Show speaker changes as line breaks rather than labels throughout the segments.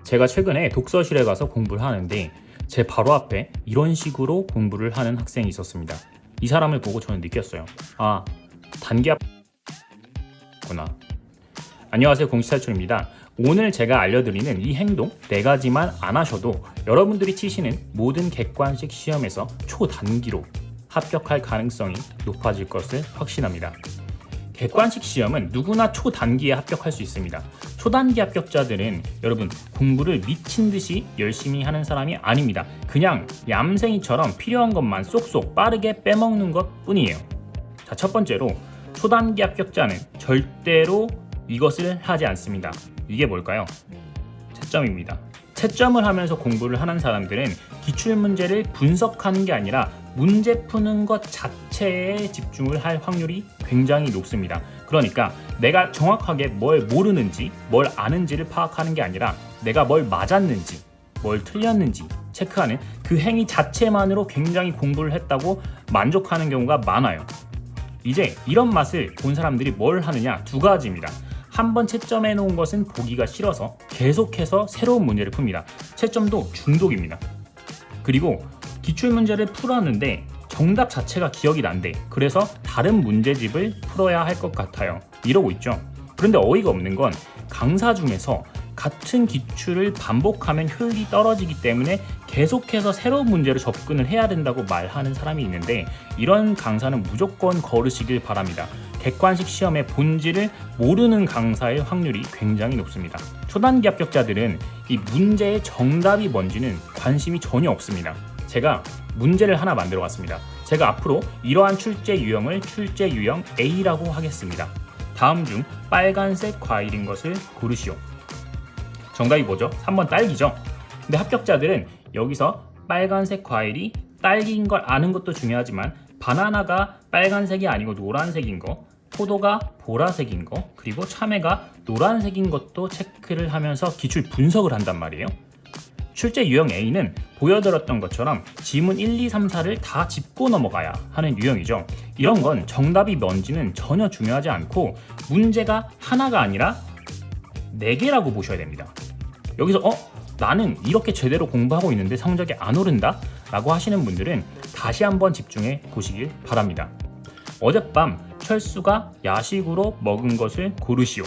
제가 최근에 독서실에 가서 공부를 하는데 제 바로 앞에 이런 식으로 공부를 하는 학생이 있었습니다. 이 사람을 보고 저는 느꼈어요. 아, 단기 합구나. 안녕하세요, 공시탈출입니다. 오늘 제가 알려드리는 이 행동 4가지만 안 하셔도 여러분들이 치시는 모든 객관식 시험에서 초단기로 합격할 가능성이 높아질 것을 확신합니다. 객관식 시험은 누구나 초단기에 합격할 수 있습니다. 초단기 합격자들은 여러분 공부를 미친 듯이 열심히 하는 사람이 아닙니다. 그냥 얌생이처럼 필요한 것만 쏙쏙 빠르게 빼먹는 것 뿐이에요. 자, 첫 번째로 초단기 합격자는 절대로 이것을 하지 않습니다. 이게 뭘까요? 채점입니다. 채점을 하면서 공부를 하는 사람들은 기출문제를 분석하는 게 아니라 문제 푸는 것 자체에 집중을 할 확률이 굉장히 높습니다. 그러니까 내가 정확하게 뭘 모르는지 뭘 아는지를 파악하는 게 아니라 내가 뭘 맞았는지 뭘 틀렸는지 체크하는 그 행위 자체만으로 굉장히 공부를 했다고 만족하는 경우가 많아요. 이제 이런 맛을 본 사람들이 뭘 하느냐, 2가지입니다. 한번 채점해 놓은 것은 보기가 싫어서 계속해서 새로운 문제를 풉니다. 채점도 중독입니다. 그리고 기출문제를 풀었는데 정답 자체가 기억이 난대. 그래서 다른 문제집을 풀어야 할 것 같아요. 이러고 있죠. 그런데 어이가 없는 건 강사 중에서 같은 기출을 반복하면 효율이 떨어지기 때문에 계속해서 새로운 문제로 접근을 해야 된다고 말하는 사람이 있는데 이런 강사는 무조건 거르시길 바랍니다. 객관식 시험의 본질을 모르는 강사의 확률이 굉장히 높습니다. 초단기 합격자들은 이 문제의 정답이 뭔지는 관심이 전혀 없습니다. 제가 문제를 하나 만들어 왔습니다. 제가 앞으로 이러한 출제 유형을 출제 유형 A라고 하겠습니다. 다음 중 빨간색 과일인 것을 고르시오. 정답이 뭐죠? 3번 딸기죠. 근데 합격자들은 여기서 빨간색 과일이 딸기인 걸 아는 것도 중요하지만 바나나가 빨간색이 아니고 노란색인 거, 포도가 보라색인 거, 그리고 참외가 노란색인 것도 체크를 하면서 기출 분석을 한단 말이에요. 출제 유형 A는 보여드렸던 것처럼 지문 1, 2, 3, 4를 다 짚고 넘어가야 하는 유형이죠. 이런 건 정답이 뭔지는 전혀 중요하지 않고 문제가 하나가 아니라 4개라고 보셔야 됩니다. 여기서 나는 이렇게 제대로 공부하고 있는데 성적이 안 오른다? 라고 하시는 분들은 다시 한번 집중해 보시길 바랍니다. 어젯밤 철수가 야식으로 먹은 것을 고르시오.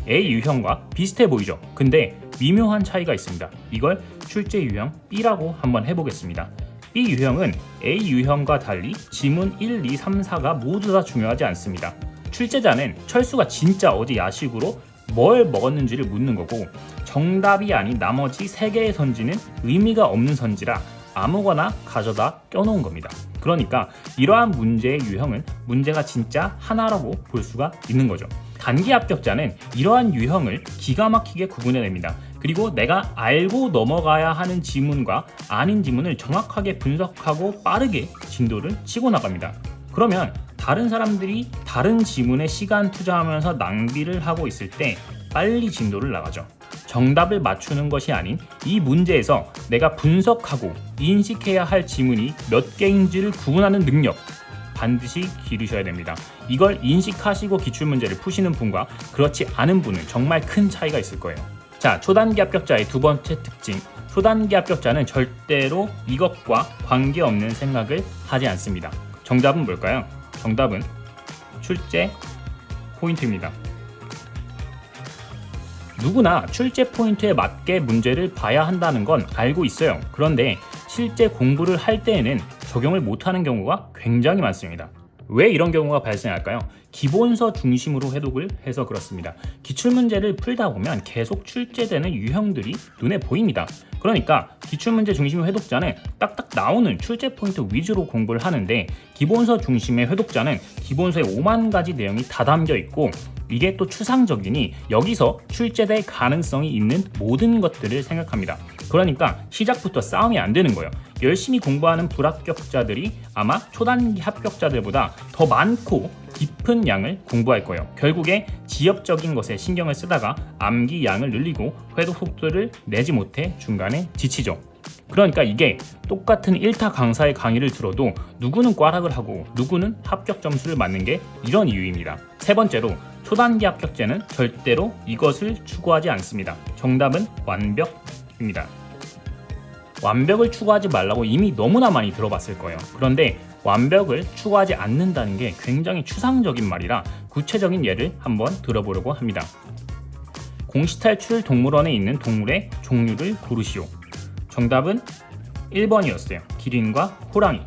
A 유형과 비슷해 보이죠? 근데 미묘한 차이가 있습니다. 이걸 출제 유형 B라고 한번 해보겠습니다. B 유형은 A 유형과 달리 지문 1, 2, 3, 4가 모두 다 중요하지 않습니다. 출제자는 철수가 진짜 어제 야식으로 뭘 먹었는지를 묻는 거고 정답이 아닌 나머지 3개의 선지는 의미가 없는 선지라 아무거나 가져다 껴놓은 겁니다. 그러니까 이러한 문제의 유형은 문제가 진짜 하나라고 볼 수가 있는 거죠. 단기 합격자는 이러한 유형을 기가 막히게 구분해냅니다. 그리고 내가 알고 넘어가야 하는 지문과 아닌 지문을 정확하게 분석하고 빠르게 진도를 치고 나갑니다. 그러면 다른 사람들이 다른 지문에 시간 투자하면서 낭비를 하고 있을 때 빨리 진도를 나가죠. 정답을 맞추는 것이 아닌 이 문제에서 내가 분석하고 인식해야 할 지문이 몇 개인지를 구분하는 능력 반드시 기르셔야 됩니다. 이걸 인식하시고 기출문제를 푸시는 분과 그렇지 않은 분은 정말 큰 차이가 있을 거예요. 자, 초단기 합격자의 2번째 특징. 초단기 합격자는 절대로 이것과 관계없는 생각을 하지 않습니다. 정답은 뭘까요? 정답은 출제 포인트입니다. 누구나 출제 포인트에 맞게 문제를 봐야 한다는 건 알고 있어요. 그런데 실제 공부를 할 때에는 적용을 못하는 경우가 굉장히 많습니다. 왜 이런 경우가 발생할까요? 기본서 중심으로 해독을 해서 그렇습니다. 기출문제를 풀다 보면 계속 출제되는 유형들이 눈에 보입니다. 그러니까 기출문제 중심의 회독자는 딱딱 나오는 출제 포인트 위주로 공부를 하는데 기본서 중심의 회독자는 기본서에 5만 가지 내용이 다 담겨 있고 이게 또 추상적이니 여기서 출제될 가능성이 있는 모든 것들을 생각합니다. 그러니까 시작부터 싸움이 안 되는 거예요. 열심히 공부하는 불합격자들이 아마 초단기 합격자들보다 더 많고 깊은 양을 공부할 거예요. 결국에 지엽적인 것에 신경을 쓰다가 암기 양을 늘리고 회독 속도를 내지 못해 중간에 지치죠. 그러니까 이게 똑같은 1타 강사의 강의를 들어도 누구는 꽈락을 하고 누구는 합격 점수를 맞는 게 이런 이유입니다. 3번째로 초단기 합격자는 절대로 이것을 추구하지 않습니다. 정답은 완벽 입니다. 완벽을 추구하지 말라고 이미 너무나 많이 들어봤을 거예요. 그런데 완벽을 추구하지 않는다는 게 굉장히 추상적인 말이라 구체적인 예를 한번 들어보려고 합니다. 공시탈출 동물원에 있는 동물의 종류를 고르시오. 정답은 1번이었어요. 기린과 호랑이.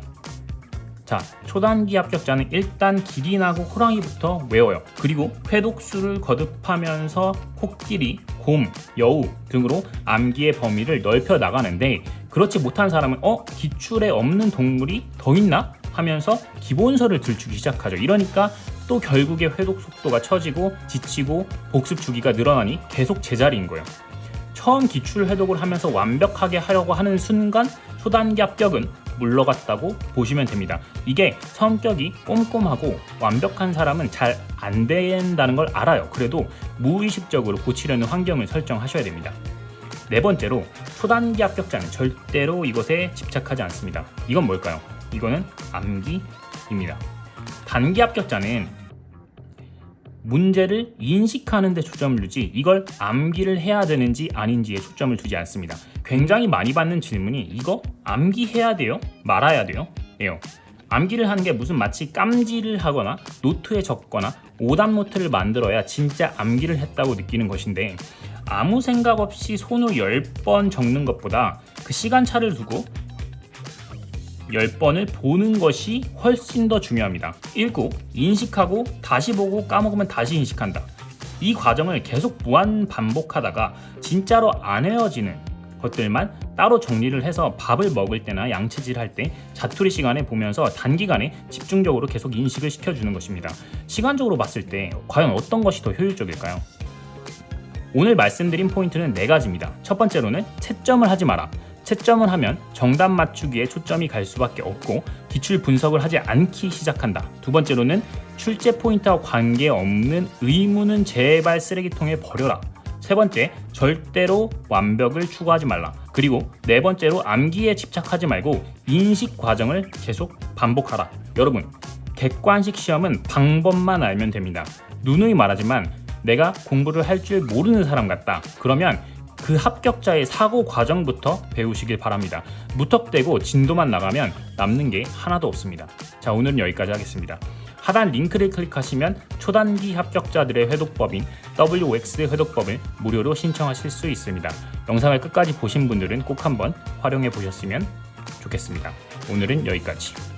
자, 초단기 합격자는 일단 기린하고 호랑이부터 외워요. 그리고 회독수를 거듭하면서 코끼리, 곰, 여우 등으로 암기의 범위를 넓혀 나가는데, 그렇지 못한 사람은 기출에 없는 동물이 더 있나? 하면서 기본서를 들추기 시작하죠. 이러니까 또 결국에 회독 속도가 처지고 지치고 복습 주기가 늘어나니 계속 제자리인 거예요. 처음 기출 회독을 하면서 완벽하게 하려고 하는 순간 초단기 합격은 물러갔다고 보시면 됩니다. 이게 성격이 꼼꼼하고 완벽한 사람은 잘 안 된다는 걸 알아요. 그래도 무의식적으로 고치려는 환경을 설정하셔야 됩니다. 네 번째로, 초단기 합격자는 절대로 이것에 집착하지 않습니다. 이건 뭘까요? 이거는 암기입니다. 단기 합격자는 문제를 인식하는 데 초점을 두지 이걸 암기를 해야 되는지 아닌지에 초점을 두지 않습니다. 굉장히 많이 받는 질문이 이거 암기해야 돼요? 말아야 돼요? 예요. 암기를 하는 게 무슨 마치 깜지를 하거나 노트에 적거나 오답 노트를 만들어야 진짜 암기를 했다고 느끼는 것인데, 아무 생각 없이 손으로 10번 적는 것보다 그 시간차를 두고 10번을 보는 것이 훨씬 더 중요합니다. 읽고 인식하고 다시 보고 까먹으면 다시 인식한다. 이 과정을 계속 무한 반복하다가 진짜로 안 외워지는 것들만 따로 정리를 해서 밥을 먹을 때나 양치질 할 때 자투리 시간에 보면서 단기간에 집중적으로 계속 인식을 시켜주는 것입니다. 시간적으로 봤을 때 과연 어떤 것이 더 효율적일까요? 오늘 말씀드린 포인트는 4가지입니다. 첫 번째로는 채점을 하지 마라. 채점을 하면 정답 맞추기에 초점이 갈 수밖에 없고 기출 분석을 하지 않기 시작한다. 두 번째로는 출제 포인트와 관계없는 의문은 제발 쓰레기통에 버려라. 세 번째, 절대로 완벽을 추구하지 말라. 그리고 네 번째로, 암기에 집착하지 말고 인식 과정을 계속 반복하라. 여러분, 객관식 시험은 방법만 알면 됩니다. 누누이 말하지만 내가 공부를 할 줄 모르는 사람 같다. 그러면 그 합격자의 사고 과정부터 배우시길 바랍니다. 무턱대고 진도만 나가면 남는 게 하나도 없습니다. 자, 오늘은 여기까지 하겠습니다. 하단 링크를 클릭하시면 초단기 합격자들의 회독법인 WX 회독법을 무료로 신청하실 수 있습니다. 영상을 끝까지 보신 분들은 꼭 한번 활용해 보셨으면 좋겠습니다. 오늘은 여기까지.